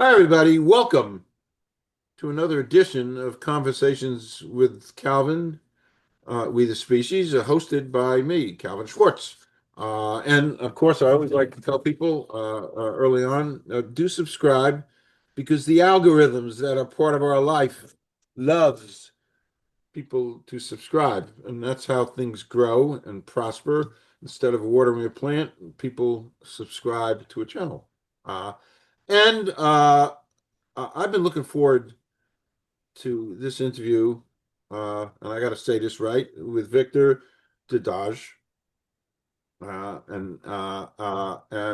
Hi, everybody. Welcome to another edition of Conversations with Calvin, We the Species, hosted by me, Calvin Schwartz. And of course, I always like to tell people early on, do subscribe because the algorithms that are part of our life loves people to subscribe. And that's how things grow and prosper. Instead of watering a plant, people subscribe to a channel. And I've been looking forward to this interview, and I got to say this right, with Victor Dedaj. And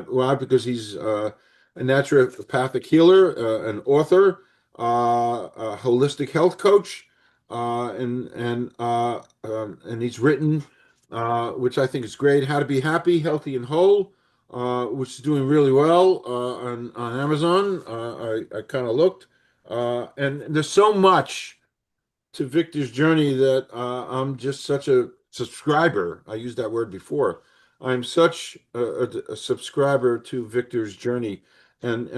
why? Because he's a naturopathic healer, an author, a holistic health coach, and he's written, which I think is great, How to Be Happy, Healthy, and Whole, which is doing really well on Amazon. I kind of looked, and there's so much to Victor's journey that I'm just such a subscriber. I used that word before. I'm such a subscriber to Victor's journey, and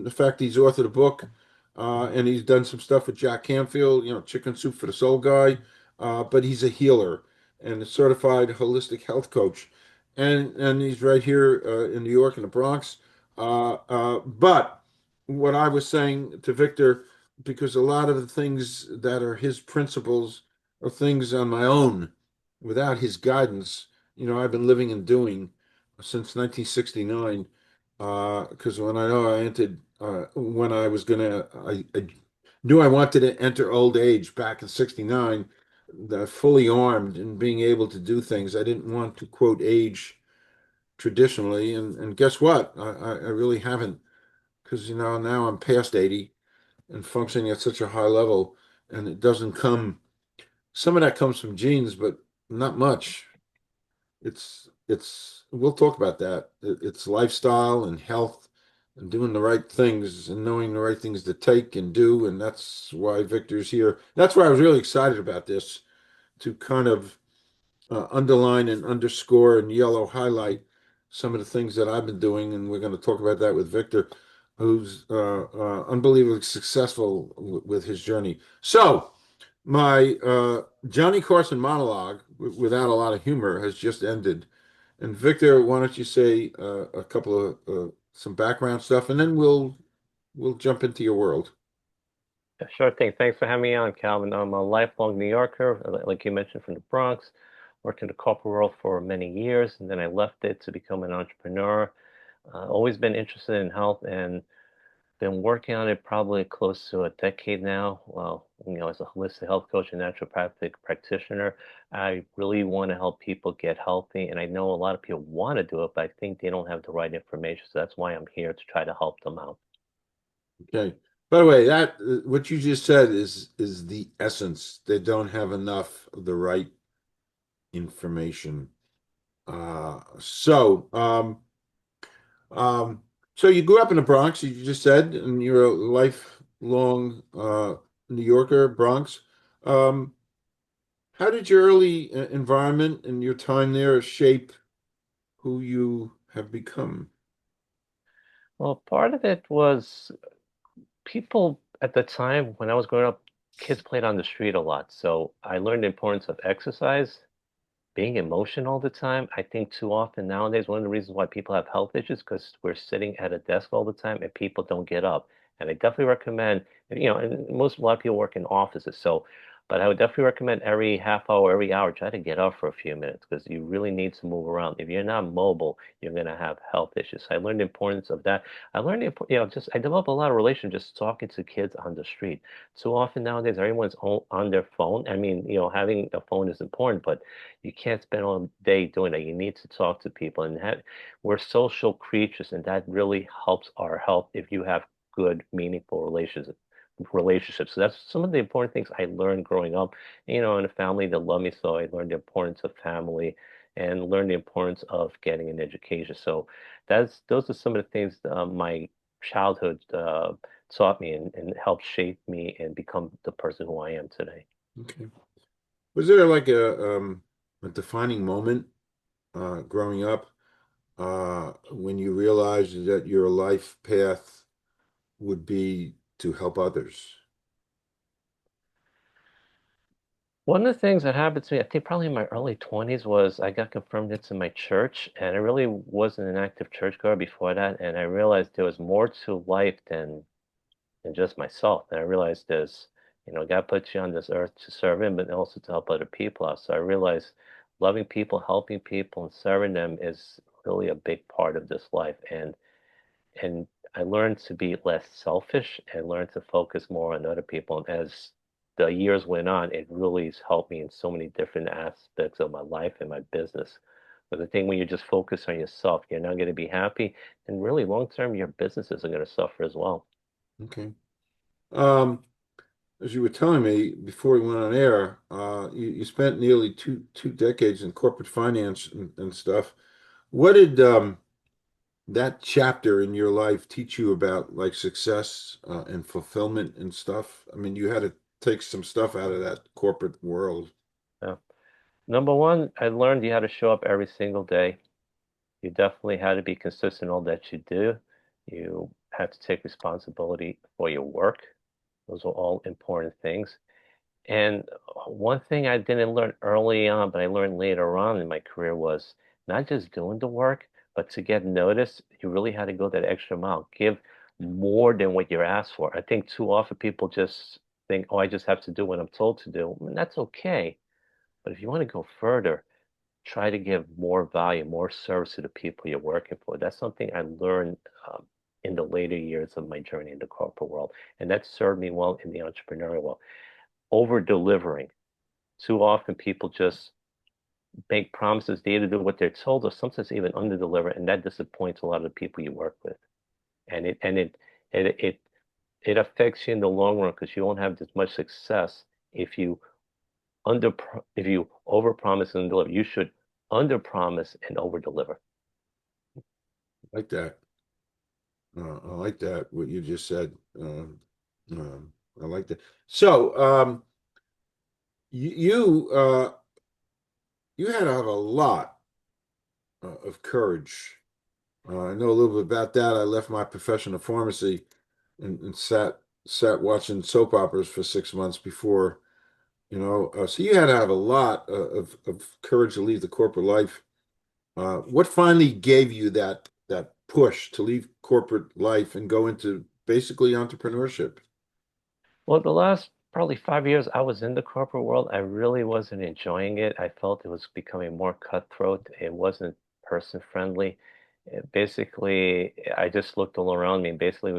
the fact he's authored a book, and he's done some stuff with Jack Canfield, Chicken Soup for the Soul guy, but he's a healer and a certified holistic health coach, and he's right here in New York in the Bronx. But what I was saying to Victor, because a lot of the things that are his principles are things on my own without his guidance. I've been living and doing since 1969. Because when I entered, when I was gonna, I knew I wanted to enter old age back in 69, fully armed and being able to do things. I didn't want to quote age traditionally, and guess what? I really haven't, because now I'm past 80 and functioning at such a high level, and it doesn't come. Some of that comes from genes, but not much. It's. We'll talk about that. It's lifestyle and health and doing the right things and knowing the right things to take and do, and that's why Victor's here. That's why I was really excited about this, to kind of underline and underscore and yellow highlight some of the things that I've been doing, and we're going to talk about that with Victor, who's unbelievably successful with his journey. So, my Johnny Carson monologue, without a lot of humor, has just ended. And Victor, why don't you say a couple of some background stuff, and then we'll jump into your world. Yeah, sure thing. Thanks for having me on, Calvin. I'm a lifelong New Yorker, like you mentioned, from the Bronx. Worked in the corporate world for many years, and then I left it to become an entrepreneur. Always been interested in health and been working on it probably close to a decade now. Well, as a holistic health coach and naturopathic practitioner, I really want to help people get healthy. And I know a lot of people want to do it, but I think they don't have the right information. So that's why I'm here to try to help them out. Okay. By the way, that what you just said is the essence. They don't have enough of the right information. Uh, so, um, um, so you grew up in the Bronx, you just said, and you're a lifelong New Yorker, Bronx. Um, how did your early environment and your time there shape who you have become? Well, part of it was people at the time when I was growing up, kids played on the street a lot. So I learned the importance of exercise, being emotional all the time. I think too often nowadays, one of the reasons why people have health issues because we're sitting at a desk all the time and people don't get up. And I definitely recommend, and a lot of people work in offices, so, but I would definitely recommend every half hour, every hour, try to get up for a few minutes because you really need to move around. If you're not mobile, you're gonna have health issues. So I learned the importance of that. I learned, just I developed a lot of relationships just talking to kids on the street. Too often nowadays, everyone's on their phone. I mean, having a phone is important, but you can't spend all day doing that. You need to talk to people, and we're social creatures, and that really helps our health if you have good, meaningful relationships. So that's some of the important things I learned growing up, in a family that loved me. So I learned the importance of family and learned the importance of getting an education. So those are some of the things my childhood taught me and helped shape me and become the person who I am today. Okay. Was there like a defining moment growing up when you realized that your life path would be to help others. One of the things that happened to me, I think probably in my early 20s, was I got confirmed into my church, and I really wasn't an active churchgoer before that, and I realized there was more to life than just myself. And I realized God puts you on this earth to serve Him, but also to help other people out. So I realized loving people, helping people, and serving them is really a big part of this life. And I learned to be less selfish and learned to focus more on other people. And as the years went on, it really has helped me in so many different aspects of my life and my business. But the thing when you just focus on yourself, you're not going to be happy, and really long term, your businesses are going to suffer as well. Okay. Um, as you were telling me before we went on air, you spent nearly two decades in corporate finance and stuff. What did that chapter in your life teach you about like success and fulfillment and stuff? I mean, you had to take some stuff out of that corporate world. Yeah. Number one, I learned you had to show up every single day. You definitely had to be consistent in all that you do. You had to take responsibility for your work. Those are all important things. And one thing I didn't learn early on, but I learned later on in my career was not just doing the work, but to get noticed, you really had to go that extra mile, give more than what you're asked for. I think too often people just think, oh, I just have to do what I'm told to do. And that's okay. But if you want to go further, try to give more value, more service to the people you're working for. That's something I learned in the later years of my journey in the corporate world. And that served me well in the entrepreneurial world. Over delivering. Too often people just make promises, they either do what they're told or sometimes even under deliver, and that disappoints a lot of the people you work with. And it affects you in the long run because you won't have as much success if you under if you over promise and deliver. You should under promise and over deliver. I like that. I like that, what you just said. I like that. So, you you had to have a lot of courage. I know a little bit about that. I left my profession of pharmacy and sat watching soap operas for 6 months before, so you had to have a lot of courage to leave the corporate life. What finally gave you that push to leave corporate life and go into basically entrepreneurship? Well, the last probably 5 years I was in the corporate world, I really wasn't enjoying it. I felt it was becoming more cutthroat. It wasn't person friendly. Basically, I just looked all around me, and basically,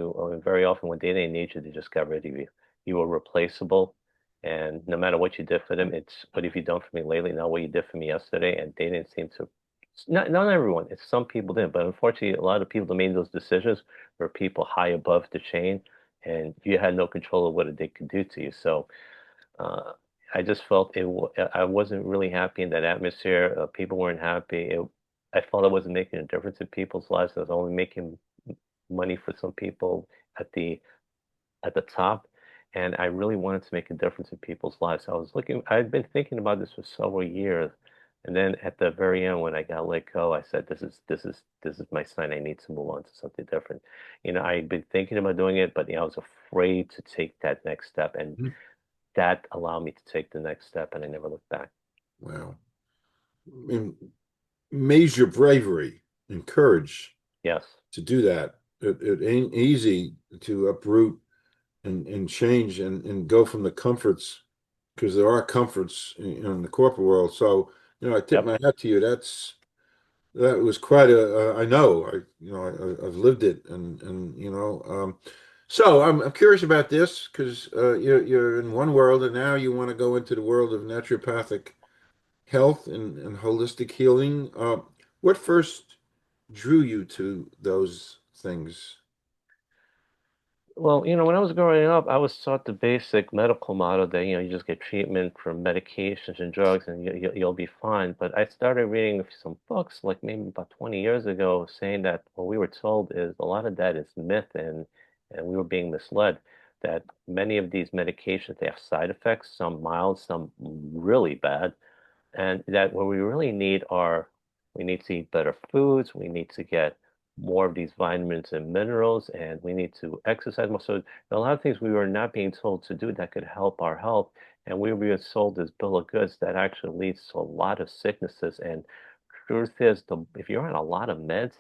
very often when they didn't need you, they just got rid of you. You were replaceable, and no matter what you did for them, it's what have you done for me lately, not what you did for me yesterday, and they didn't seem to. Not everyone. It's some people did, but unfortunately, a lot of people that made those decisions were people high above the chain and you had no control of what they could do to you. So uh, I just felt I wasn't really happy in that atmosphere. People weren't happy. I felt I wasn't making a difference in people's lives. I was only making money for some people at the at the top, and I really wanted to make a difference in people's lives. I'd been thinking about this for several years, and then at the very end, when I got let go, I said, "This is my sign. I need to move on to something different." I'd been thinking about doing it, but I was afraid to take that next step, and Mhm. that allowed me to take the next step, and I never looked back. Wow. And major bravery and courage Yes. to do that. It ain't easy to uproot and change and go from the comforts because there are comforts in the corporate world. So, I tip Yep. my hat to you. That was quite I know, I've lived it so I'm curious about this because you're in one world and now you want to go into the world of naturopathic health and holistic healing. What first drew you to those things? Well, when I was growing up, I was taught the basic medical model that, you just get treatment from medications and drugs and you'll be fine. But I started reading some books like maybe about 20 years ago saying that what we were told is a lot of that is myth and we were being misled that many of these medications, they have side effects, some mild, some really bad, and that what we really need are we need to eat better foods, we need to get more of these vitamins and minerals, and we need to exercise more. So there are a lot of things we were not being told to do that could help our health, and we were being sold this bill of goods that actually leads to a lot of sicknesses. And truth is, if you're on a lot of meds,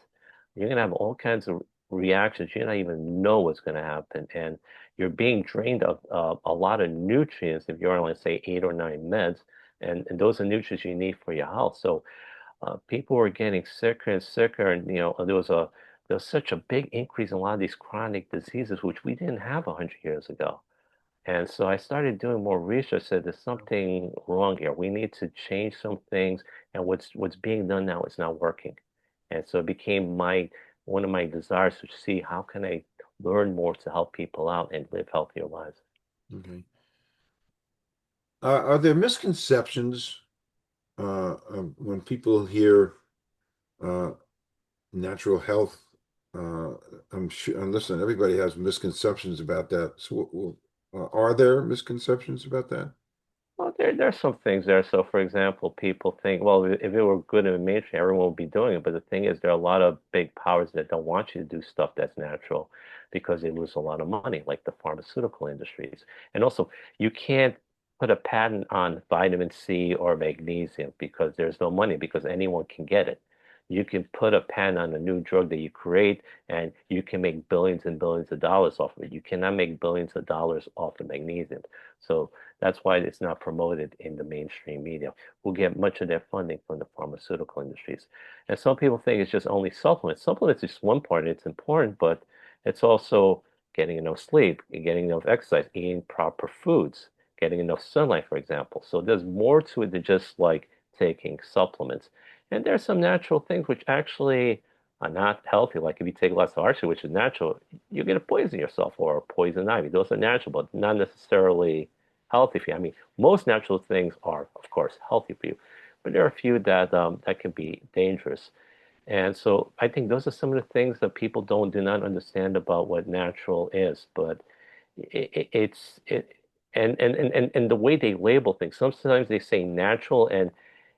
you're gonna have all kinds of reactions. You don't even know what's gonna happen, and you're being drained of a lot of nutrients if you're on, let's say, 8 or 9 meds, and those are nutrients you need for your health. So people were getting sicker and sicker, and there was such a big increase in a lot of these chronic diseases, which we didn't have 100 years ago. And so I started doing more research. Said there's something wrong here. We need to change some things, and what's being done now is not working. And so it became my one of my desires to see how can I learn more to help people out and live healthier lives. Okay. Are there misconceptions when people hear uh, natural health? Uh, I'm sure, and listen, everybody has misconceptions about that. So, are there misconceptions about that? Well, there's some things there. So, for example, people think, well, if it were good in the mainstream, everyone would be doing it. But the thing is, there are a lot of big powers that don't want you to do stuff that's natural because they lose a lot of money, like the pharmaceutical industries. And also, you can't put a patent on vitamin C or magnesium because there's no money because anyone can get it. You can put a patent on a new drug that you create, and you can make billions and billions of dollars off of it. You cannot make billions of dollars off of magnesium. So that's why it's not promoted in the mainstream media, who get much of their funding from the pharmaceutical industries. And some people think it's just only supplements. Supplements is just one part. It's important, but it's also getting enough sleep, getting enough exercise, eating proper foods, getting enough sunlight, for example. So there's more to it than just like taking supplements. And there's some natural things which actually are not healthy. Like if you take lots of archery, which is natural, you're going to poison yourself or poison ivy. Those are natural, but not necessarily healthy for you. I mean, most natural things are, of course, healthy for you, but there are a few that can be dangerous. And so I think those are some of the things that people do not understand about what natural is. But it's and the way they label things. Sometimes they say natural, and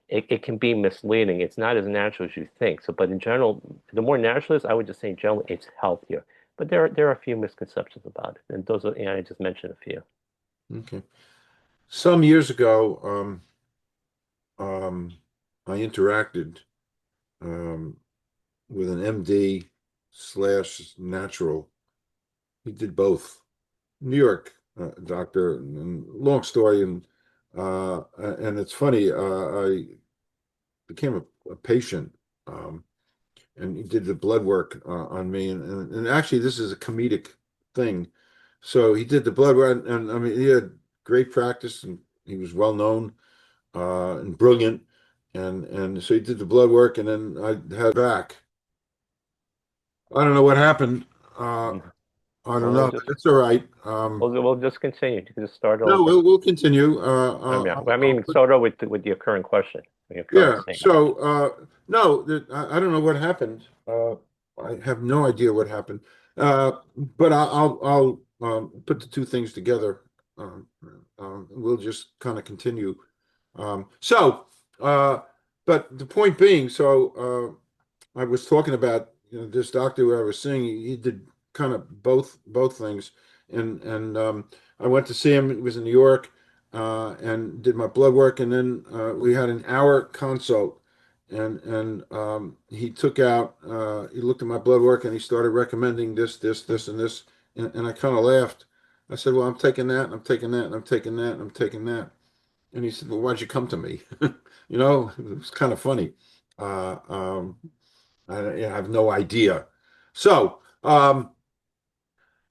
it can be misleading. It's not as natural as you think. So, but in general, the more natural it is, I would just say in general, it's healthier. But there are a few misconceptions about it, and those are, I just mentioned a few. Okay. Some years ago, I interacted um, with an MD slash natural. He did both. New York doctor. And long story, and it's funny. I became a patient, and he did the blood work on me, and actually, this is a comedic thing. So he did the blood work, and I mean, he had great practice, and he was well known and brilliant, and so he did the blood work, and then I had back. I don't know what happened. Mhm. I don't Well, we'll know. just That's all right. we'll just continue. You can just start No, over. we'll continue. I mean, start over with your current question, your current Yeah. statement. So, no, I don't know what happened. I have no idea what happened. But I'll put the two things together. Um, we'll just kind of continue. So, uh, but the point being, I was talking about this doctor who I was seeing. He did kind of both things, and I went to see him. It was in New York, and did my blood work, and then we had an hour consult, and he took out. He looked at my blood work, and he started recommending this, and this, and I kind of laughed. I said, "Well, I'm taking that, and I'm taking that, and I'm taking that, and I'm taking that." And he said, "Well, why'd you come to me?" It was kind of funny. Uh, um, I have no idea. So,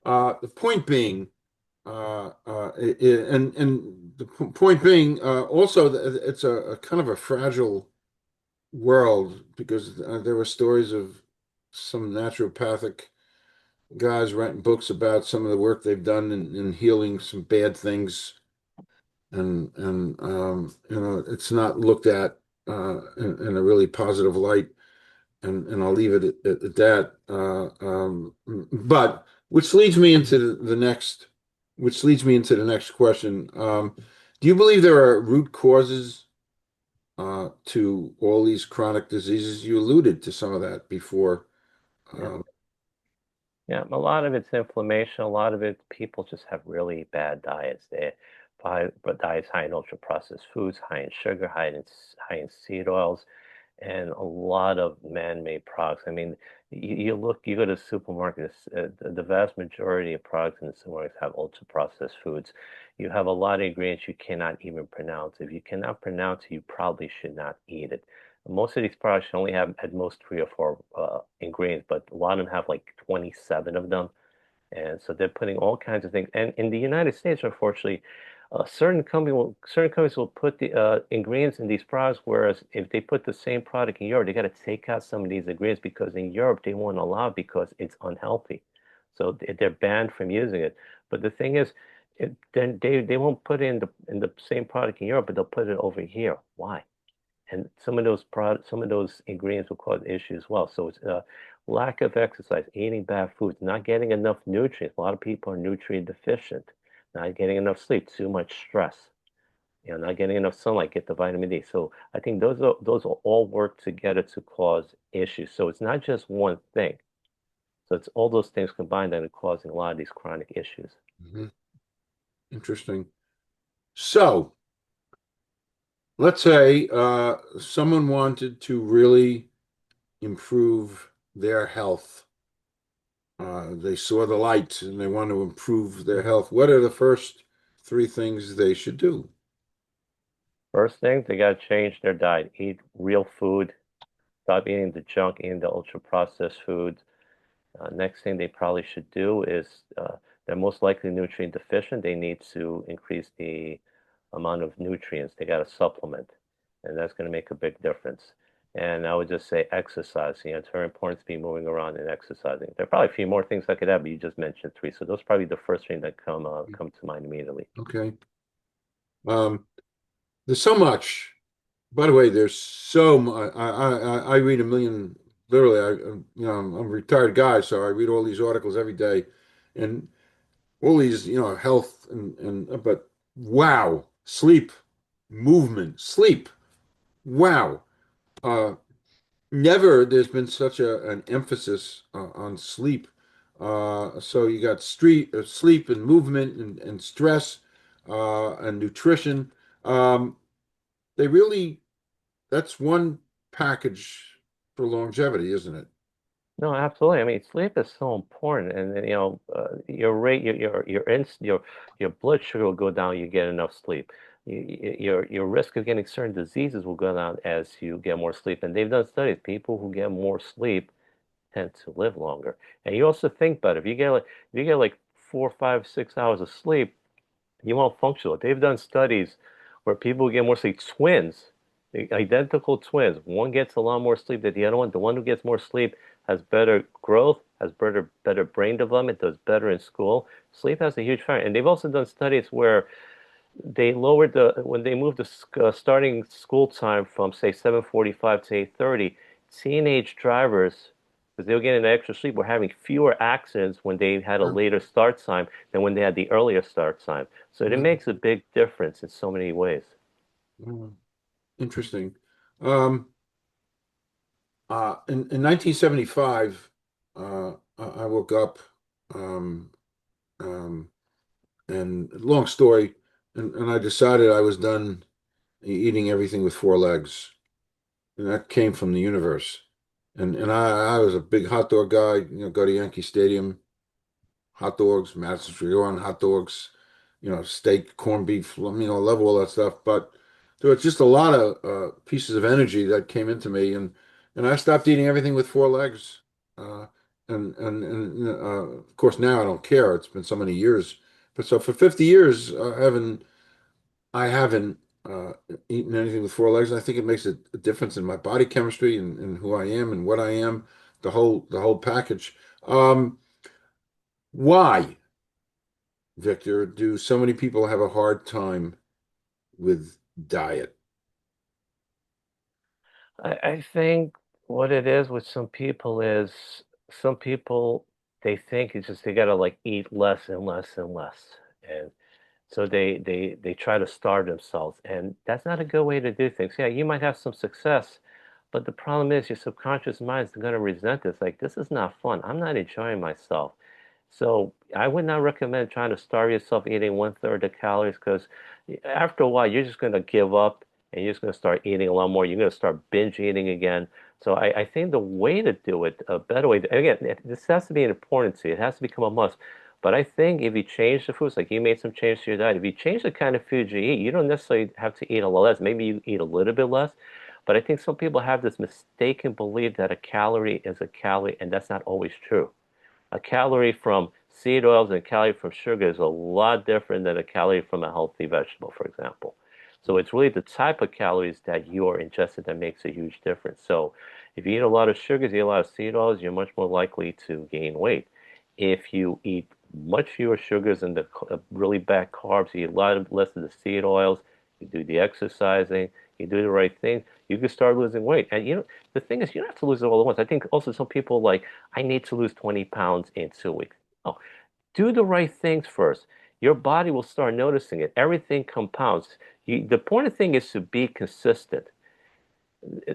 the point being, and the point being, also, it's a kind of a fragile world because there were stories of some naturopathic guys writing books about some of the work they've done in healing some bad things, and it's not looked at in a really positive light. And I'll leave it at that. But which leads me into the next question. Do you believe there are root causes to all these chronic diseases? You alluded to some of that before. Yeah. Um, Yeah, a lot of it's inflammation. A lot of it, people just have really bad diets. But diets high in ultra processed foods, high in sugar, high in seed oils, and a lot of man-made products. I mean, you go to supermarkets, the vast majority of products in the supermarkets have ultra-processed foods. You have a lot of ingredients you cannot even pronounce. If you cannot pronounce it, you probably should not eat it. Most of these products only have at most three or four ingredients, but a lot of them have like 27 of them. And so they're putting all kinds of things. And in the United States, unfortunately, certain companies will put the ingredients in these products, whereas if they put the same product in Europe, they got to take out some of these ingredients because in Europe they won't allow it because it's unhealthy. So they're banned from using it. But the thing is, then they won't put it in the same product in Europe, but they'll put it over here. Why? And some of those ingredients will cause issues as well. So it's lack of exercise, eating bad foods, not getting enough nutrients. A lot of people are nutrient deficient, not getting enough sleep, too much stress, not getting enough sunlight, get the vitamin D. So I think those will all work together to cause issues. So it's not just one thing. So it's all those things combined that are causing a lot of these chronic issues. mhm. Interesting. So let's say someone wanted to really improve their health. They saw the light and they want to improve their health. What are the first three things they should do? First thing, they got to change their diet, eat real food, stop eating the junk, eating the ultra processed foods. Next thing they probably should do is they're most likely nutrient deficient. They need to increase the amount of nutrients. They got to supplement, and that's going to make a big difference. And I would just say exercise. It's very important to be moving around and exercising. There are probably a few more things I could add, but you just mentioned three. So those are probably the first thing that come to mind immediately. Okay. Um, there's so much. By the way, there's so much. I read a million. Literally, I'm a retired guy, so I read all these articles every day, and all these, health and but wow, sleep, movement, sleep. Wow. Uh, Never there's been such an emphasis on sleep. So you got sleep and movement and stress and nutrition. Um, they really, that's one package for longevity, isn't it? No, absolutely. I mean, sleep is so important, and then, your rate, your blood sugar will go down. You get enough sleep. Your risk of getting certain diseases will go down as you get more sleep. And they've done studies. People who get more sleep tend to live longer. And you also think about it. If you get like 4, 5, 6 hours of sleep, you won't function. They've done studies where people get more sleep. Twins, identical twins. One gets a lot more sleep than the other one. The one who gets more sleep has better growth, has better brain development, does better in school. Sleep has a huge factor. And they've also done studies where they lowered when they moved the starting school time from say 7:45 to 8:30. Teenage drivers, because they were getting extra sleep, were having fewer accidents when they had a Yeah. later start time than when they had the earlier start time. So it Yeah. makes a big difference in so many ways. Mm, interesting. Um, in 1975, I woke up, um, um, and long story, and I decided I was done eating everything with four legs, and that came from the universe. And I was a big hot dog guy, go to Yankee Stadium, hot dogs, Madison Square Garden hot dogs, steak, corned beef, I love all that stuff. But there was just a lot of pieces of energy that came into me, and I stopped eating everything with four legs. Uh, and of course now I don't care. It's been so many years, but so for 50 years I haven't eaten anything with four legs. And I think it makes a difference in my body chemistry and who I am and what I am, the whole package. Why? Victor, do so many people have a hard time with diet? I think what it is with some people is some people they think it's just they gotta like eat less and less and less. And so they try to starve themselves, and that's not a good way to do things. Yeah, you might have some success, But the problem is your subconscious mind is going to resent this. Like, this is not fun. I'm not enjoying myself. So I would not recommend trying to starve yourself eating one-third the calories because after a while you're just going to give up and you're just going to start eating a lot more. You're going to start binge eating again. So I think the way to do it, a better way, again, this has to be an important to you. It has to become a must. But I think if you change the foods, like you made some change to your diet, if you change the kind of food you eat, you don't necessarily have to eat a lot less. Maybe you eat a little bit less. But I think some people have this mistaken belief that a calorie is a calorie, and that's not always true. A calorie from seed oils and a calorie from sugar is a lot different than a calorie from a healthy vegetable, for example. So it's really the type of calories that you are ingested that makes a huge difference. So if you eat a lot of sugars, you eat a lot of seed oils, you're much more likely to gain weight. If you eat much fewer sugars and the really bad carbs, you eat a lot less of the seed oils, you do the exercising, you do the right thing, you can start losing weight. And the thing is, you don't have to lose it all at once. I think also some people like, I need to lose 20 pounds in 2 weeks. No, do the right things first. Your body will start noticing it. Everything compounds. The important thing is to be consistent.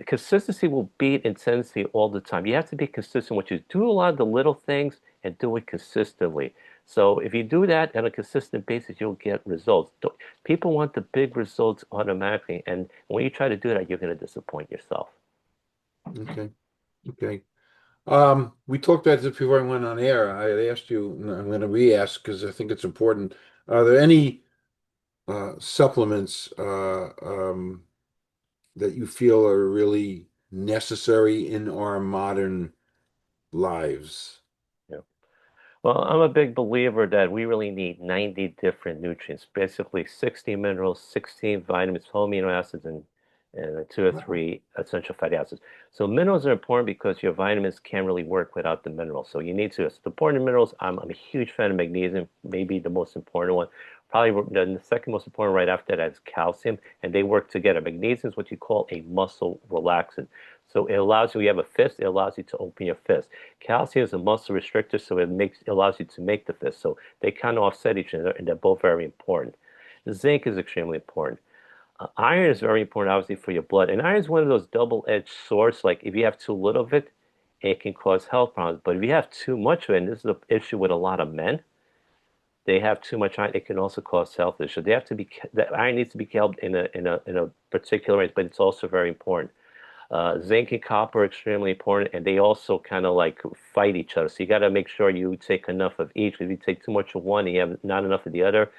Consistency will beat intensity all the time. You have to be consistent. What you do a lot of the little things and do it consistently. So if you do that on a consistent basis, you'll get results. People want the big results automatically, and when you try to do that, you're going to disappoint yourself. Okay. Okay. We talked about this before I went on air. I had asked you, and I'm going to re-ask because I think it's important. Are there any supplements that you feel are really necessary in our modern lives? Yeah. Well, I'm a big believer that we really need 90 different nutrients, basically 60 minerals, 16 vitamins, whole amino acids, and two or Wow. three essential fatty acids. So minerals are important because your vitamins can't really work without the minerals. So you need to. The important minerals, I'm a huge fan of magnesium, maybe the most important one. Probably the second most important right after that is calcium, and they work together. Magnesium is what you call a muscle relaxant. So it allows you have a fist, it allows you to open your fist. Calcium is a muscle restrictor, so it allows you to make the fist. So they kind of offset each other, and they're both very important. Zinc is extremely important. Iron is very important, obviously, for your blood. And iron is one of those double-edged swords. Like if you have too little of it, it can cause health problems. But if you have too much of it, and this is an issue with a lot of men, they have too much iron. It can also cause health issues. They have to be the iron needs to be kept in a particular range, but it's also very important. Zinc and copper are extremely important, and they also kind of like fight each other. So you got to make sure you take enough of each. If you take too much of one and you have not enough of the other,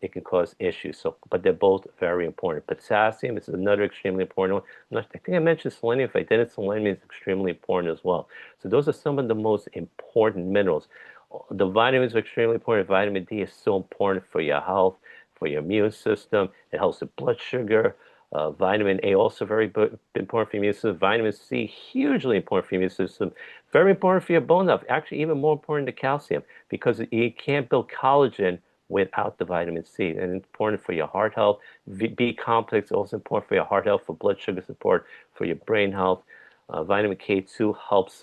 it can cause issues. So, but they're both very important. Potassium is another extremely important one. I think I mentioned selenium. If I didn't, selenium is extremely important as well. So those are some of the most important minerals. The vitamins are extremely important. Vitamin D is so important for your health, for your immune system. It helps with blood sugar. Vitamin A also very important for your immune system. Vitamin C hugely important for your immune system. Very important for your bone health. Actually, even more important than calcium because you can't build collagen without the vitamin C. And it's important for your heart health. B complex also important for your heart health, for blood sugar support, for your brain health. Vitamin K2 helps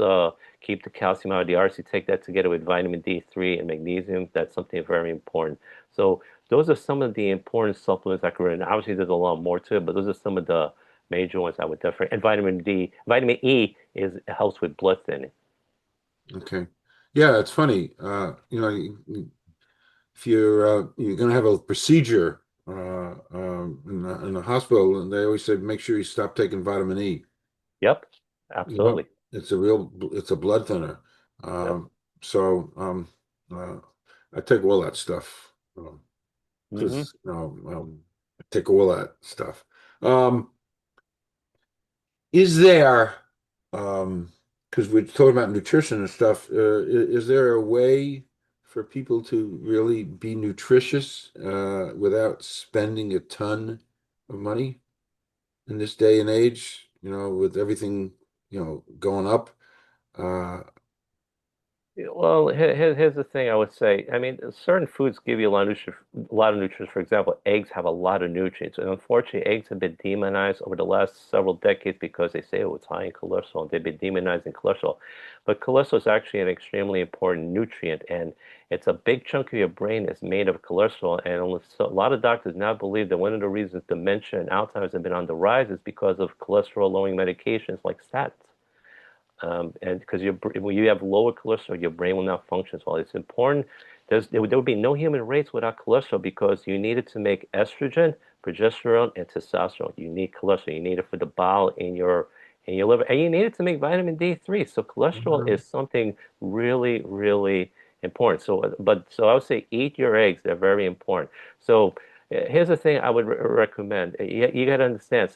keep the calcium out of the arteries. You take that together with vitamin D3 and magnesium. That's something very important. So those are some of the important supplements I could recommend. Obviously, there's a lot more to it, but those are some of the major ones I would definitely. And vitamin D, vitamin E helps with blood thinning. Okay. Yeah, it's funny. If you're going to have a procedure in a hospital, and they always say make sure you stop taking vitamin E. Yep, You know, absolutely. it's a blood thinner. Yep. So uh, I take all that stuff Hmm. because I take all that stuff. Um, is there, because we're talking about nutrition and stuff, is there a way for people to really be nutritious without spending a ton of money in this day and age? With everything, going up. Uh, Well, here's the thing I would say. I mean, certain foods give you a lot of nutrients. For example, eggs have a lot of nutrients, and unfortunately, eggs have been demonized over the last several decades because they say, oh, it's high in cholesterol, and they've been demonizing cholesterol. But cholesterol is actually an extremely important nutrient, and it's a big chunk of your brain is made of cholesterol. And a lot of doctors now believe that one of the reasons dementia and Alzheimer's have been on the rise is because of cholesterol-lowering medications like statins. And because when you have lower cholesterol, your brain will not function as well. It's important. There would be no human race without cholesterol because you need it to make estrogen, progesterone, and testosterone. You need cholesterol. You need it for the bile in your liver, and you need it to make vitamin D3. So cholesterol Mhm. is something really, really important. So I would say eat your eggs. They're very important. So here's the thing I would recommend. You got to understand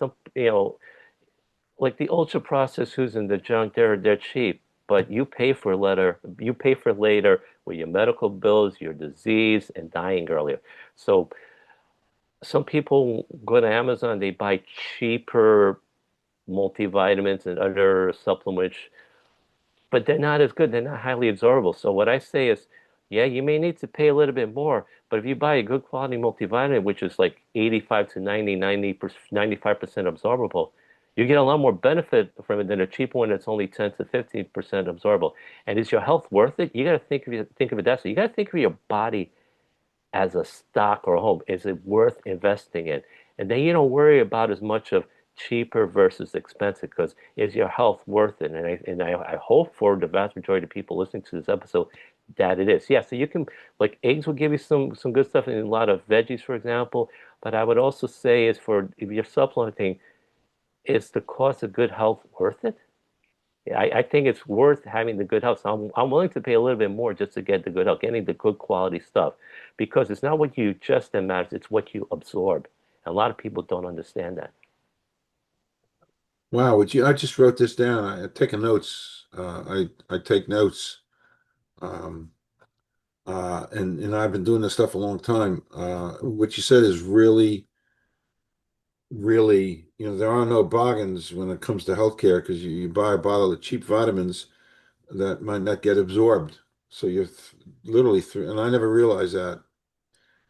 like the ultra processed foods in the junk, they're cheap, but you pay for later with your medical bills, your disease, and dying earlier. So some people go to Amazon, they buy cheaper multivitamins and other supplements, but they're not as good. They're not highly absorbable. So what I say is, yeah, you may need to pay a little bit more, but if you buy a good quality multivitamin, which is like 85 to 95% absorbable, you get a lot more benefit from it than a cheap one that's only 10 to 15% absorbable. And is your health worth it? You got to think of it that way. You got to think of your body as a stock or a home. Is it worth investing in? And then you don't worry about as much of cheaper versus expensive because is your health worth it? And I hope for the vast majority of people listening to this episode that it is. Yeah, so you can like eggs will give you some good stuff and a lot of veggies, for example. But I would also say is for if you're supplementing, is the cost of good health worth it? Yeah, I think it's worth having the good health. So I'm willing to pay a little bit more just to get the good health, getting the good quality stuff, because it's not what you just that matters, it's what you absorb. And a lot of people don't understand that. Wow, I just wrote this down. I take notes. I take notes. Um, and I've been doing this stuff a long time. What you said is really, really, there are no bargains when it comes to healthcare because you buy a bottle of cheap vitamins that might not get absorbed. So you're literally through, and I never realized that.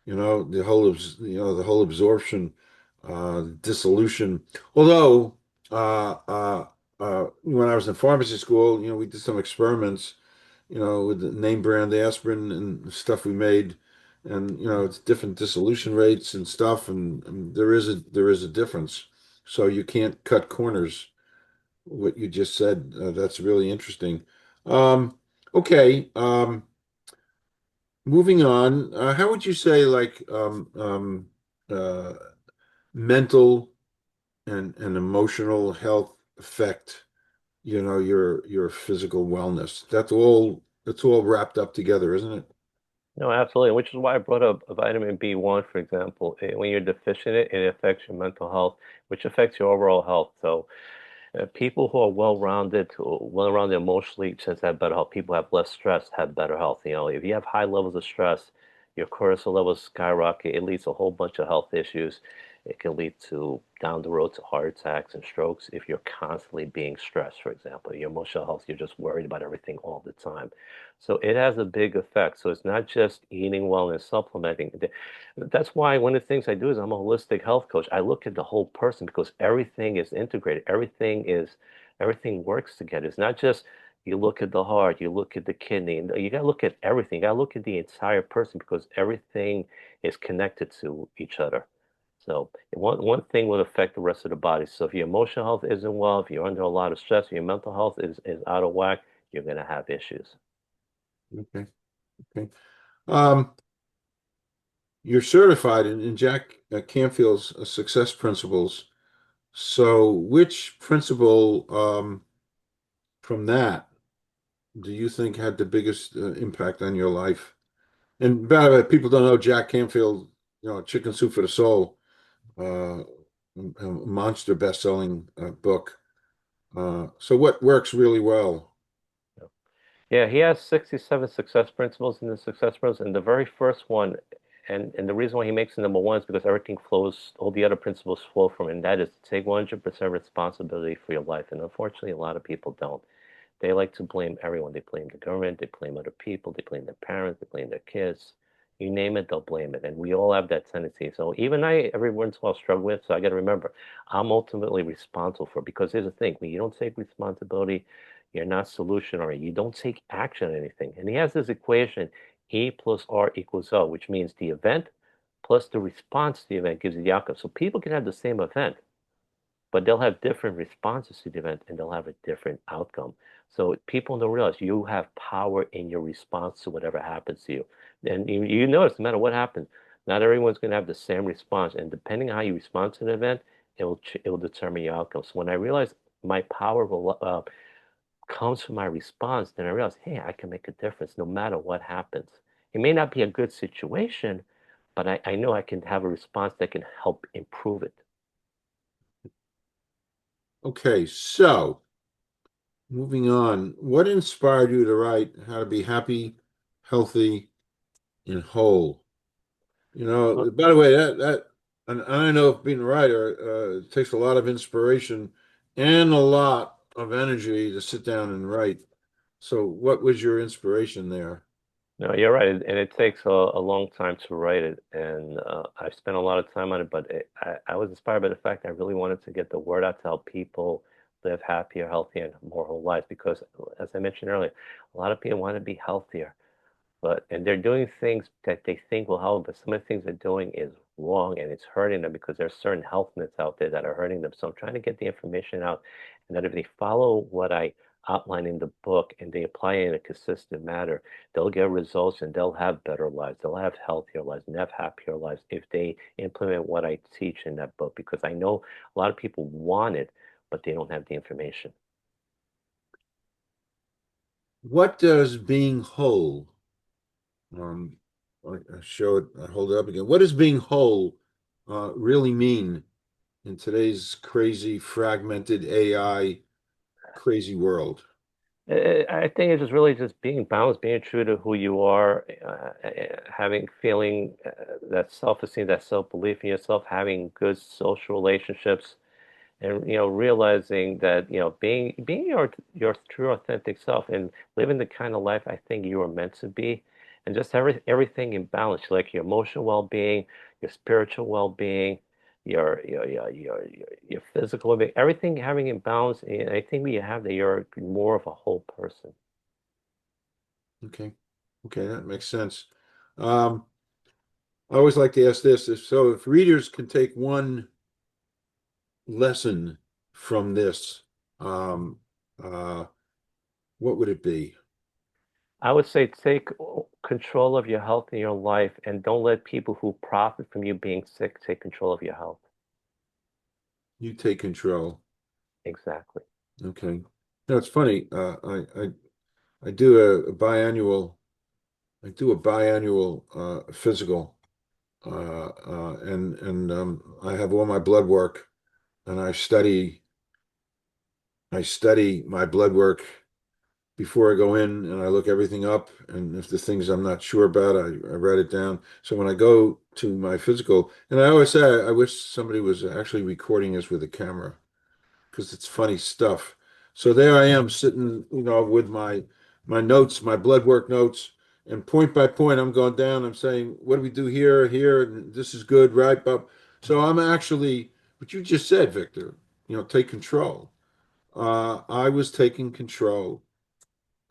The whole absorption, dissolution. Although, when I was in pharmacy school, we did some experiments, with the name brand aspirin and stuff we made, and it's different dissolution rates and stuff, and there is a difference. So you can't cut corners. What you just said, that's really interesting. Um, okay. Moving on, how would you say like uh, mental and emotional health affect, your physical wellness? That's all wrapped up together, isn't it? No, absolutely, which is why I brought up vitamin B1, for example. When you're deficient in it, it affects your mental health, which affects your overall health. So people who are well-rounded emotionally tend to have better health. People who have less stress have better health. If you have high levels of stress, your cortisol levels skyrocket. It leads to a whole bunch of health issues. It can lead to down the road to heart attacks and strokes if you're constantly being stressed, for example. Your emotional health, you're just worried about everything all the time. So it has a big effect. So it's not just eating well and supplementing. That's why one of the things I do is I'm a holistic health coach. I look at the whole person because everything is integrated. Everything works together. It's not just you look at the heart, you look at the kidney, and you got to look at everything. You got to look at the entire person because everything is connected to each other. So one thing will affect the rest of the body. So if your emotional health isn't well, if you're under a lot of stress, your mental health is out of whack, you're going to have issues. Okay. Okay. Um, you're certified in Jack Canfield's success principles. So, which principle from that do you think had the biggest impact on your life? And by the way, people don't know Jack Canfield, Chicken Soup for the Soul, a monster best-selling book. So what works really well? Yeah, he has 67 success principles in the success principles, and the very first one, and the reason why he makes it number one is because everything flows, all the other principles flow from it, and that is to take 100% responsibility for your life. And unfortunately, a lot of people don't. They like to blame everyone. They blame the government, they blame other people, they blame their parents, they blame their kids. You name it, they'll blame it. And we all have that tendency. So even I, every once in a while, struggle with. So I got to remember, I'm ultimately responsible for it. Because here's the thing: when you don't take responsibility, you're not solution oriented. You don't take action on anything. And he has this equation: E plus R equals O, which means the event plus the response to the event gives you the outcome. So people can have the same event, but they'll have different responses to the event and they'll have a different outcome. So people don't realize you have power in your response to whatever happens to you. And you notice no matter what happens, not everyone's going to have the same response. And depending on how you respond to the event, it will determine your outcome. So when I realized my power comes from my response, then I realized, hey, I can make a difference no matter what happens. It may not be a good situation, but I know I can have a response that can help improve it. Okay, so moving on, what inspired you to write How to Be Happy, Healthy, and Whole? Well, By the way, and I know being a writer, it takes a lot of inspiration and a lot of energy to sit down and write. So, what was your inspiration there? no, you're right, and it takes a long time to write it, and I've spent a lot of time on it. But I was inspired by the fact I really wanted to get the word out to help people live happier, healthier, and more whole lives. Because, as I mentioned earlier, a lot of people want to be healthier, and they're doing things that they think will help, but some of the things they're doing is wrong and it's hurting them because there's certain health myths out there that are hurting them. So I'm trying to get the information out, and that if they follow what I outline in the book and they apply it in a consistent manner, they'll get results and they'll have better lives. They'll have healthier lives and have happier lives if they implement what I teach in that book, because I know a lot of people want it, but they don't have the information. What does being whole, um, I show it, I hold it up again. What does being whole really mean in today's crazy, fragmented AI crazy world? I think it's just really just being balanced, being true to who you are, having feeling that self-esteem, that self-belief in yourself, having good social relationships, and realizing that being your true authentic self and living the kind of life I think you are meant to be, and just everything in balance, like your emotional well-being, your spiritual well-being, your physical well-being, everything having in balance. And I think when you have that, you're more of a whole person. Okay, okay, that makes sense. Um, I always like to ask this: if readers can take one lesson from this, um, uh, what would it be? I would say take control of your health in your life and don't let people who profit from you being sick take control of your health. You take control. Exactly. Okay. No, it's funny. I do a biannual. I do a biannual physical, and I have all my blood work, and I study my blood work before I go in, and I look everything up. And if the things I'm not sure about, I write it down. So when I go to my physical, and I always say I wish somebody was actually recording this with a camera because it's funny stuff. So there I am sitting, with my notes, my blood work notes, and point by point, I'm going down. I'm saying, what do we do here, here, and this is good, right, Bob? So I'm actually, what you just said, Victor, take control. I was taking control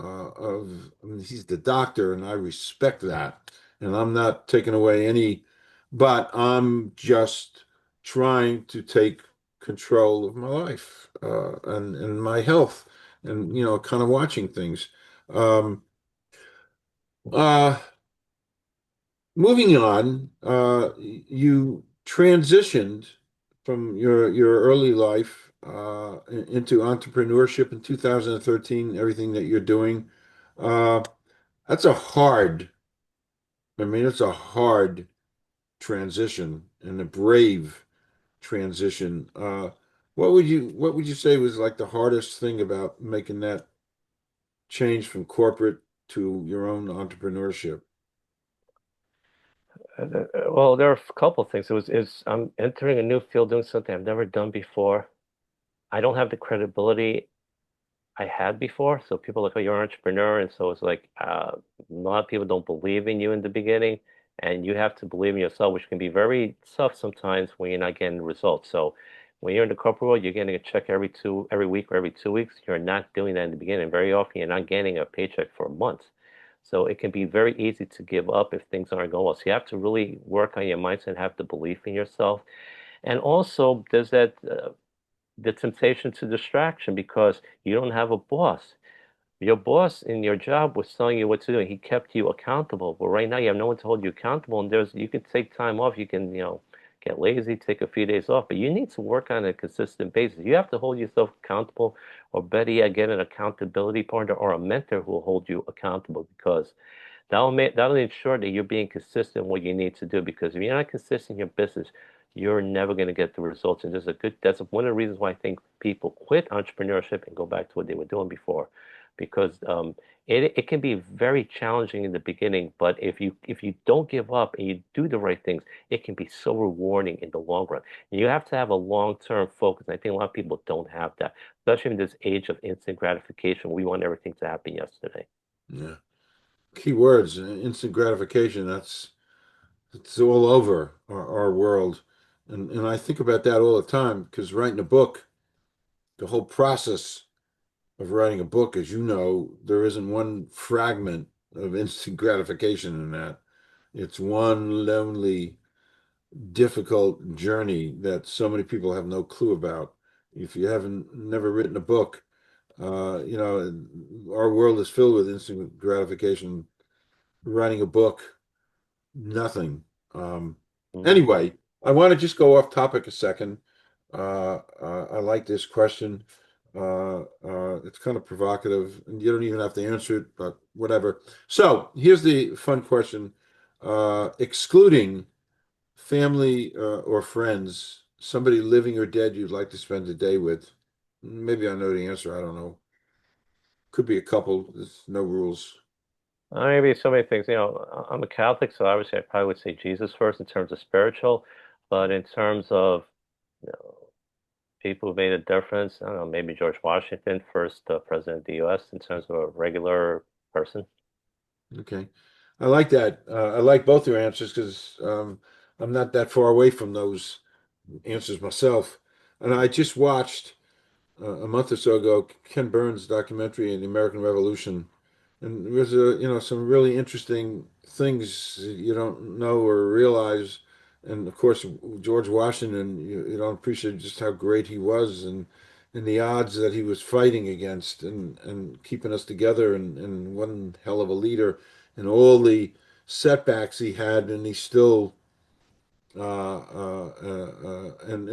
I mean, he's the doctor, and I respect that. And I'm not taking away any, but I'm just trying to take control of my life and my health, and kind of watching things. Um, uh, Moving on, you transitioned from your early life into entrepreneurship in 2013. Everything that you're doing. Uh, That's a hard, I mean, it's a hard transition and a brave transition. What would you say was like the hardest thing about making that change from corporate to your own entrepreneurship? Well, there are a couple of things. I'm entering a new field, doing something I've never done before. I don't have the credibility. I had before. So people are like, oh, you're an entrepreneur. And so it's like a lot of people don't believe in you in the beginning. And you have to believe in yourself, which can be very tough sometimes when you're not getting results. So when you're in the corporate world, you're getting a check every week or every 2 weeks. You're not doing that in the beginning. Very often, you're not getting a paycheck for months. So it can be very easy to give up if things aren't going well. So you have to really work on your mindset, have the belief in yourself. And also, there's that the temptation to distraction because you don't have a boss. Your boss in your job was telling you what to do, and he kept you accountable. But right now, you have no one to hold you accountable, and there's you can take time off. You can, get lazy, take a few days off, but you need to work on a consistent basis. You have to hold yourself accountable, or better yet, get an accountability partner or a mentor who will hold you accountable because that'll ensure that you're being consistent in what you need to do. Because if you're not consistent in your business, you're never going to get the results. And that's one of the reasons why I think people quit entrepreneurship and go back to what they were doing before, because it can be very challenging in the beginning. But if you don't give up and you do the right things, it can be so rewarding in the long run. And you have to have a long-term focus. And I think a lot of people don't have that, especially in this age of instant gratification. We want everything to happen yesterday. Yeah. Key words, instant gratification. That's it's all over our world. And I think about that all the time because writing a book, the whole process of writing a book, as you know, there isn't one fragment of instant gratification in that. It's one lonely, difficult journey that so many people have no clue about. If you haven't never written a book, our world is filled with instant gratification. Writing a book, nothing. Um, Mhm. anyway, I want to just go off topic a second. I like this question. It's kind of provocative, and you don't even have to answer it, but whatever. So here's the fun question. Excluding family or friends, somebody living or dead you'd like to spend a day with. Maybe I know the answer. I don't know. Could be a couple. There's no rules. Maybe so many things. I'm a Catholic, so obviously I probably would say Jesus first in terms of spiritual, but in terms of you know, people who made a difference, I don't know, maybe George Washington, first president of the U.S. in terms of a regular person. Okay. I like that. I like both your answers because I'm not that far away from those answers myself. And I just watched a month or so ago Ken Burns' documentary in the American Revolution, and there was some really interesting things you don't know or realize. And of course, George Washington, you don't appreciate just how great he was and the odds that he was fighting against and keeping us together and one hell of a leader and all the setbacks he had, and he still and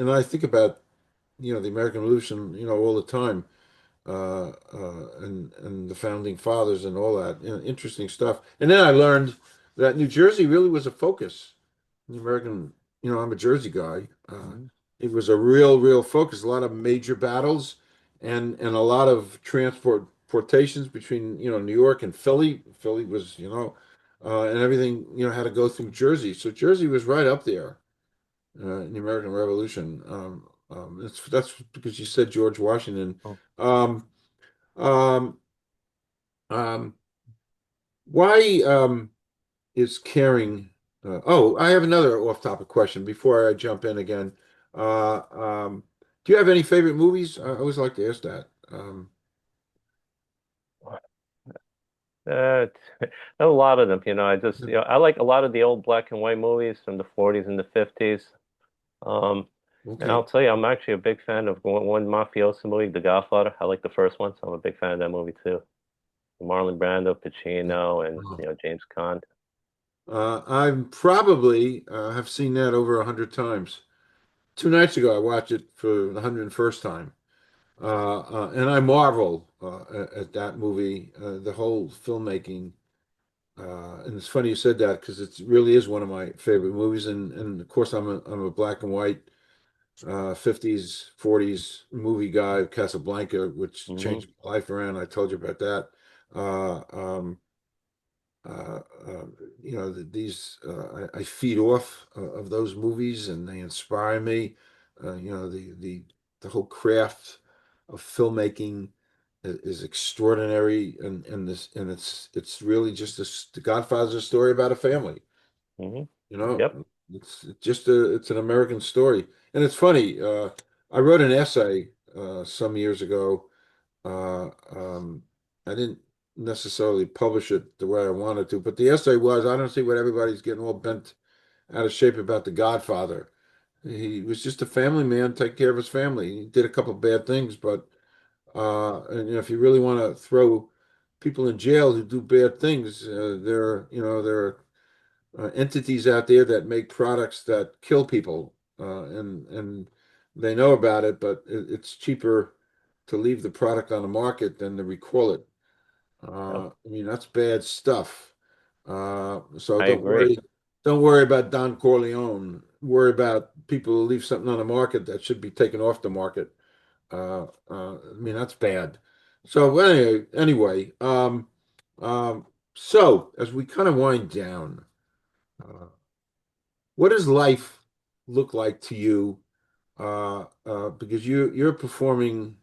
I think about the American Revolution all the time, and the founding fathers and all that. Interesting stuff. And then I learned that New Jersey really was a focus. The American, I'm a Jersey guy. Mhm. It was a real focus. A lot of major battles and a lot of transportations between New York and Philly. Philly was and everything had to go through Jersey. So Jersey was right up there in the American Revolution. That's because you said George Washington. Oh. Um, um, um, why is caring? I have another off-topic question before I jump in again. Uh, um, do you have any favorite movies? I always like to ask that. Uh, a lot of them, I like a lot of the old black and white movies from the 40s and the 50s. Um, and I'll Okay. tell you, I'm actually a big fan of one mafioso movie, The Godfather. I like the first one, so I'm a big fan of that movie too. Marlon Brando, Pacino, and Wow. James Caan. I've probably have seen that over 100 times. 2 nights ago, I watched it for the 101st time. And I marvel at that movie, the whole filmmaking. And it's funny you said that because it really is one of my favorite movies. And of course, I'm a black and white 50s, 40s movie guy, Casablanca, which Hmm. changed my life around. I told you about that. Uh, um, uh, uh, these I feed off of those movies, and they inspire me. The whole craft of filmmaking. is extraordinary, and it's really just the Godfather story about a family. Hmm. You know, Yep. it's just it's an American story, and it's funny. I wrote an essay some years ago. Uh, um, I didn't necessarily publish it the way I wanted to, but the essay was, I don't see what everybody's getting all bent out of shape about the Godfather. He was just a family man, take care of his family. He did a couple of bad things, but and if you really want to throw people in jail who do bad things, there are entities out there that make products that kill people, and they know about it, but it's cheaper to leave the product on the market than to recall it. Yep. I mean, that's bad stuff. So I agree. don't worry about Don Corleone. Worry about people who leave something on the market that should be taken off the market. I mean, that's bad. So anyway, so as we kind of wind down, what does life look like to you? Because you're performing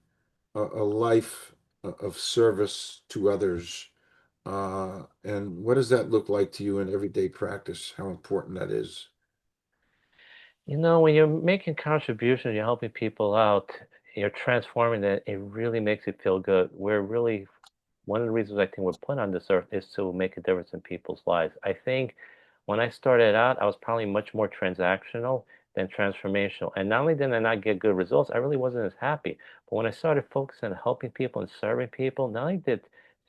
a life of service to others. And what does that look like to you in everyday practice? How important that is? When you're making contributions, you're helping people out, you're transforming it, it really makes you feel good. We're really, one of the reasons I think we're put on this earth is to make a difference in people's lives. I think when I started out, I was probably much more transactional than transformational. And not only did I not get good results, I really wasn't as happy. But when I started focusing on helping people and serving people, not only did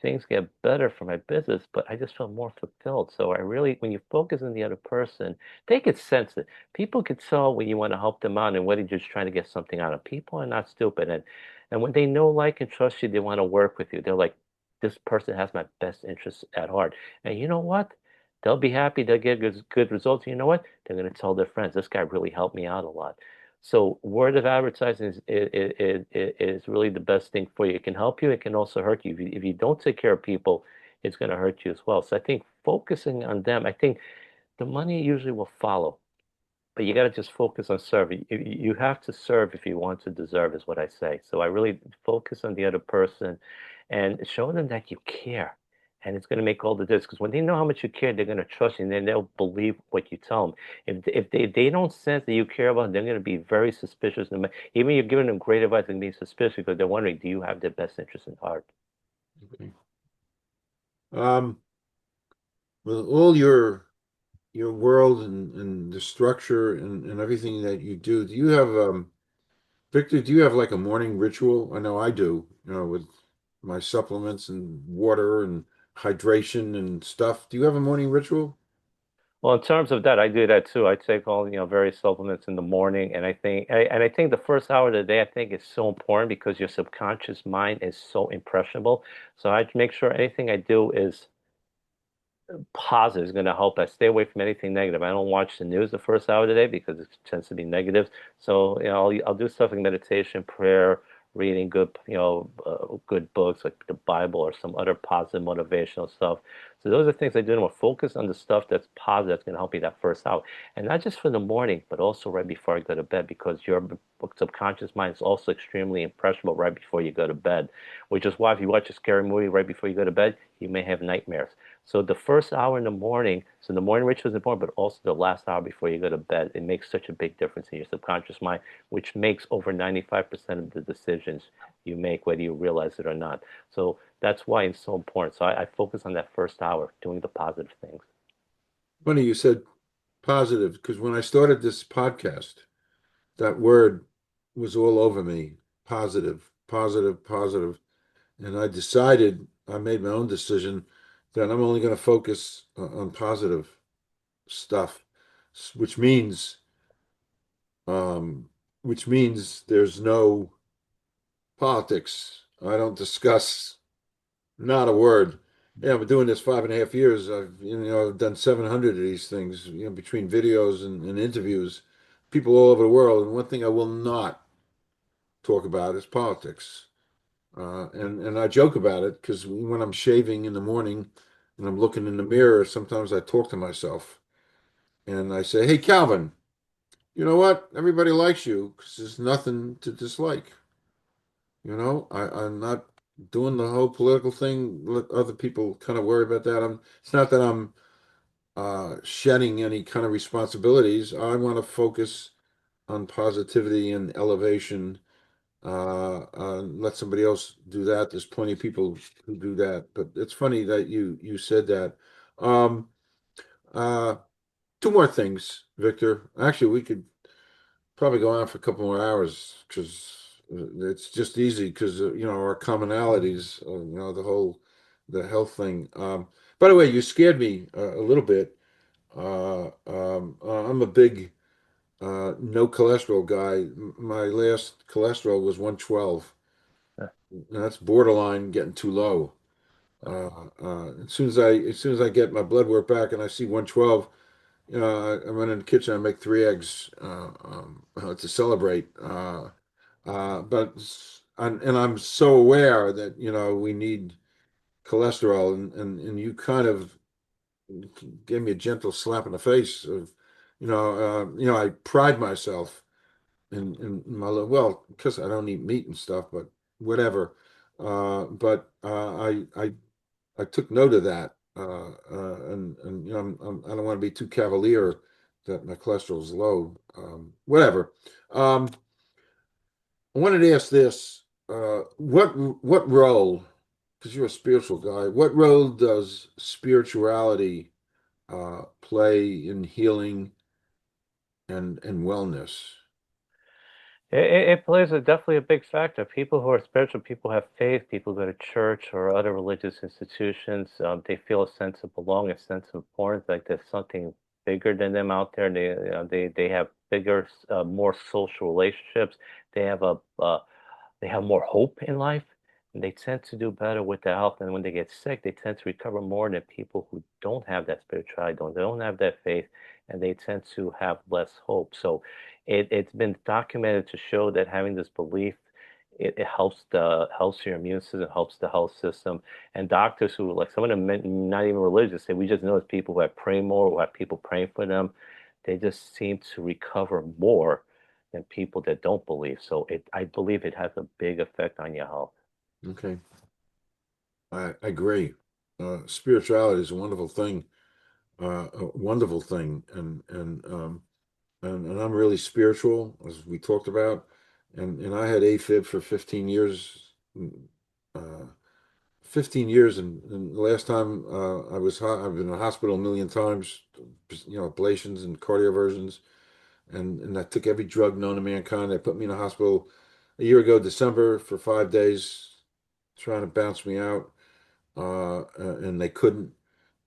things get better for my business, but I just felt more fulfilled. So I really, when you focus on the other person, they could sense it. People could tell when you want to help them out and whether you're just trying to get something out of people are not stupid. And when they know, like, and trust you, they want to work with you. They're like, this person has my best interests at heart. And you know what? They'll be happy. They'll get good results. You know what? They're going to tell their friends. This guy really helped me out a lot. So word of advertising is really the best thing for you. It can help you. It can also hurt you. If you don't take care of people, it's going to hurt you as well. So I think focusing on them, I think the money usually will follow, but you got to just focus on serving. You have to serve if you want to deserve, is what I say. So I really focus on the other person and show them that you care. And it's going to make all the difference because when they know how much you care, they're going to trust you and then they'll believe what you tell them. If they don't sense that you care about them, they're going to be very suspicious. Even you're giving them great advice, they're going to be suspicious because they're wondering, do you have their best interest in heart? Okay. Um, with all your world and the structure and everything that you do you have Victor, do you have like a morning ritual? I know I do, with my supplements and water and hydration and stuff. Do you have a morning ritual? Well, in terms of that, I do that too. I take all, various supplements in the morning, and I think the first hour of the day, I think is so important because your subconscious mind is so impressionable. So I make sure anything I do is positive, is going to help. I stay away from anything negative. I don't watch the news the first hour of the day because it tends to be negative. So, I'll do stuff like meditation, prayer, reading good books like the Bible or some other positive motivational stuff. So those are things I do more focus on the stuff that's positive that's going to help you that first hour. And not just for the morning, but also right before I go to bed because your subconscious mind is also extremely impressionable right before you go to bed, which is why if you watch a scary movie right before you go to bed, you may have nightmares. So the first hour in the morning, so the morning ritual is important, but also the last hour before you go to bed, it makes such a big difference in your subconscious mind, which makes over 95% of the decisions you make, whether you realize it or not. So that's why it's so important. So I focus on that first hour, doing the positive things. Funny you said positive because when I started this podcast, that word was all over me. Positive, positive, positive. And I made my own decision that I'm only going to focus on positive stuff, which means, um, there's no politics. I don't discuss not a word. Yeah, I've been doing this 5.5 years. I've done 700 of these things, between videos and interviews, people all over the world. And one thing I will not talk about is politics. And I joke about it because when I'm shaving in the morning and I'm looking in the mirror, sometimes I talk to myself and I say, "Hey, Calvin, you know what? Everybody likes you because there's nothing to dislike. I'm not. doing the whole political thing. Let other people kind of worry about that. It's not that I'm shedding any kind of responsibilities. I want to focus on positivity and elevation. Let somebody else do that. There's plenty of people who do that. But it's funny that you said that. Um, uh, Two more things, Victor. Actually, we could probably go on for a couple more hours because it's just easy because our commonalities, the health thing. By the way, you scared me a little bit. I'm a big no cholesterol guy. My last cholesterol was 112. Uh, That's borderline getting too low. As soon as I get my blood work back and I see 112, I run in the kitchen. I make three eggs to celebrate. And I'm so aware that we need cholesterol, and you kind of gave me a gentle slap in the face of I pride myself in my well, because I don't eat meat and stuff, but whatever. But I took note of that, and I don't want to be too cavalier that my cholesterol is low. Whatever. Um, I wanted to ask this: what role? Because you're a spiritual guy, what role does spirituality play in healing and wellness? it plays definitely a big factor. People who are spiritual, people have faith, people go to church or other religious institutions. They feel a sense of belonging, a sense of importance, like there's something bigger than them out there. They have bigger, more social relationships. They have they have more hope in life, and they tend to do better with their health. And when they get sick, they tend to recover more than people who don't have that spirituality, they don't have that faith, and they tend to have less hope. So it's been documented to show that having this belief, it helps your immune system, helps the health system. And doctors who, like some of them not even religious, say we just know it's people who have prayed more, who have people praying for them, they just seem to recover more than people that don't believe. So I believe it has a big effect on your health. Okay, I agree. Spirituality is a wonderful thing, and I'm really spiritual, as we talked about, and I had AFib for 15 years. Uh, 15 years, and the last time I've been in the hospital a million times, ablations and cardioversions, and I took every drug known to mankind. They put me in the hospital a year ago, December, for 5 days, trying to bounce me out, and they couldn't.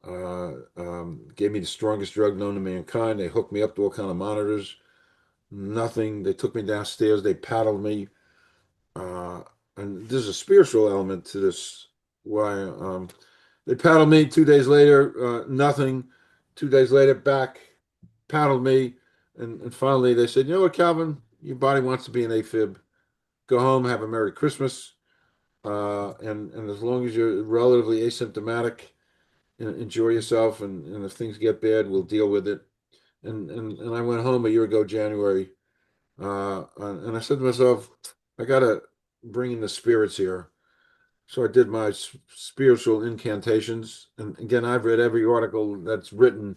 Gave me the strongest drug known to mankind. They hooked me up to all kind of monitors. Nothing. They took me downstairs. They paddled me. Uh, and there's a spiritual element to this. Why they paddled me 2 days later, nothing. 2 days later, back, paddled me, and finally they said, "You know what, Calvin? Your body wants to be an AFib. Go home, have a Merry Christmas, and as long as you're relatively asymptomatic, enjoy yourself. And if things get bad, we'll deal with it." And I went home a year ago, January, and I said to myself, I gotta bring in the spirits here. So I did my spiritual incantations. And again, I've read every article that's written,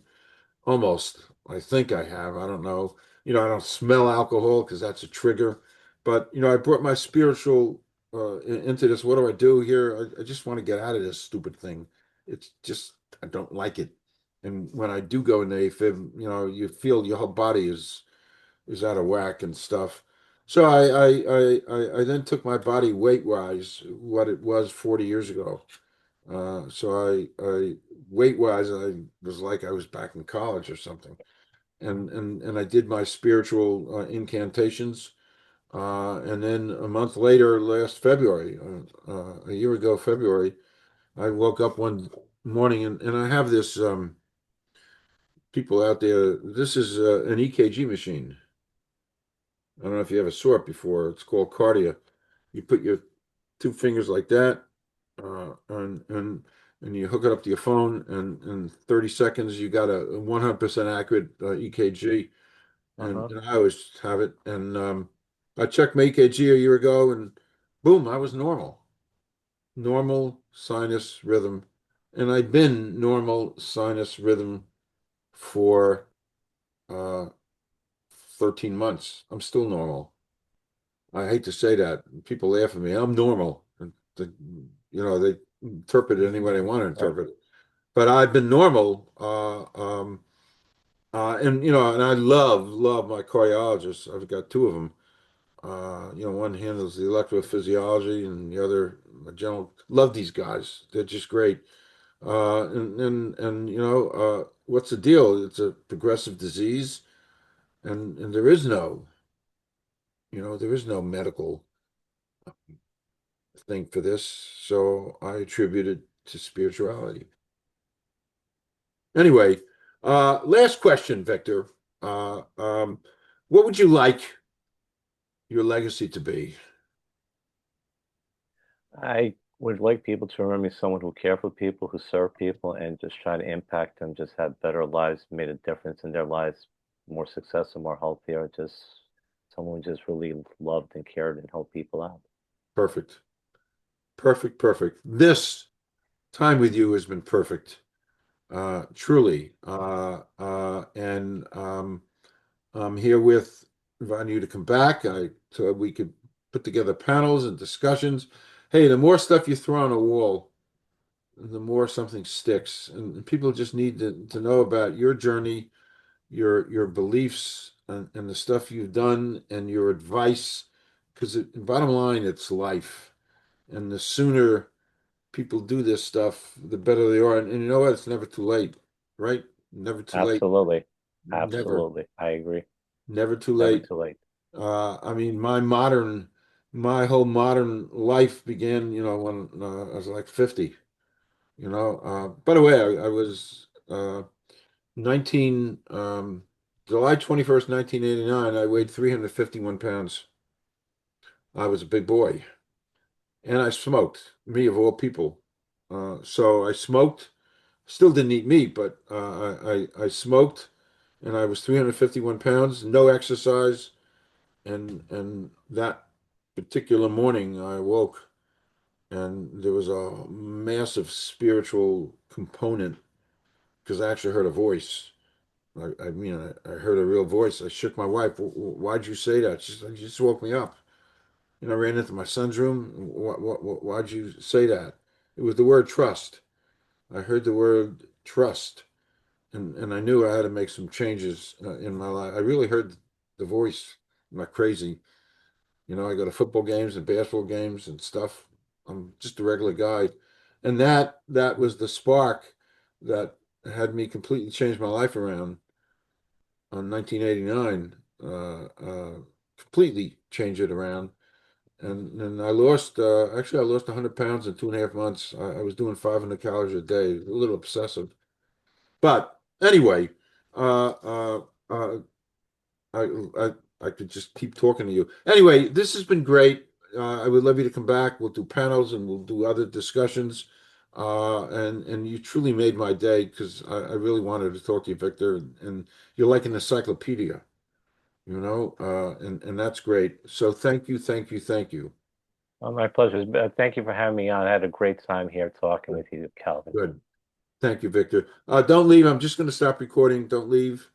almost. I think I have. I don't know. I don't smell alcohol because that's a trigger. But, I brought my spiritual into this. What do I do here? I just want to get out of this stupid thing. It's just, I don't like it. And when I do go into AFib, you feel your whole body is out of whack and stuff. So I then took my body weight wise, what it was 40 years ago. So I weight wise, I was like I was back in college or something. And I did my spiritual incantations. And then a month later, last February, a year ago, February, I woke up one morning, and I have this people out there. This is an EKG machine. I don't know if you ever saw it before. It's called cardia. You put your two fingers like that, and you hook it up to your phone, and in 30 seconds you got a 100% accurate EKG. And, Uh-huh. and I always have it. And I checked my EKG a year ago, and boom, I was normal. normal sinus rhythm, and I've been normal sinus rhythm for uh, 13 months. I'm still normal. I hate to say that. People laugh at me. I'm normal. They interpret it any way they want to Right. interpret it. But I've been normal. And I love my cardiologists. I've got two of them. One handles the electrophysiology and the other, my general. Love these guys. They're just great. What's the deal? It's a progressive disease, and there is no medical thing for this. So I attribute it to spirituality. Anyway, last question, Victor. Uh, um, what would you like your legacy to be? I would like people to remember me someone who care for people, who serve people, and just try to impact them, just have better lives, made a difference in their lives, more successful, more healthier, just someone who just really loved and cared and helped people out. Perfect. Perfect. Perfect. This time with you has been perfect. Truly. And I'm here with inviting you to come back. So we could put together panels and discussions. Hey, the more stuff you throw on a wall, the more something sticks. And people just need to know about your journey, your beliefs, and the stuff you've done and your advice. Because bottom line, it's life. And the sooner people do this stuff, the better they are. And you know what? It's never too late, right? Never too late. Absolutely. Never, Absolutely. I agree. never too Never late. too late. I mean, my whole modern life began, when I was like 50. By the way, I was 19, July 21st, 1989. I weighed 351 pounds. I was a big boy, and I smoked. Me of all people. So I smoked. Still didn't eat meat, but I smoked, and I was 351 pounds. No exercise, and that particular morning, I woke, and there was a massive spiritual component because I actually heard a voice. I heard a real voice. I shook my wife. Why'd you say that? She said, you just woke me up. And I ran into my son's room. Why'd you say that? It was the word trust. I heard the word trust, and I knew I had to make some changes in my life. I really heard the voice. I'm not crazy. I go to football games and basketball games and stuff. I'm just a regular guy. And that was the spark that had me completely change my life around on 1989. Completely change it around. And I lost 100 pounds in 2.5 months. I was doing 500 calories a day, a little obsessive. But anyway, uh, uh, uh, I, I I could just keep talking to you. Anyway, this has been great. I would love you to come back. We'll do panels and we'll do other discussions. And you truly made my day because I really wanted to talk to you, Victor. And you're like an encyclopedia, and that's great. So thank you, thank you, thank you. Oh, my pleasure. Thank you for having me on. I had a great time here talking Good. with you, Calvin. Good. Thank you, Victor. Don't leave. I'm just going to stop recording. Don't leave.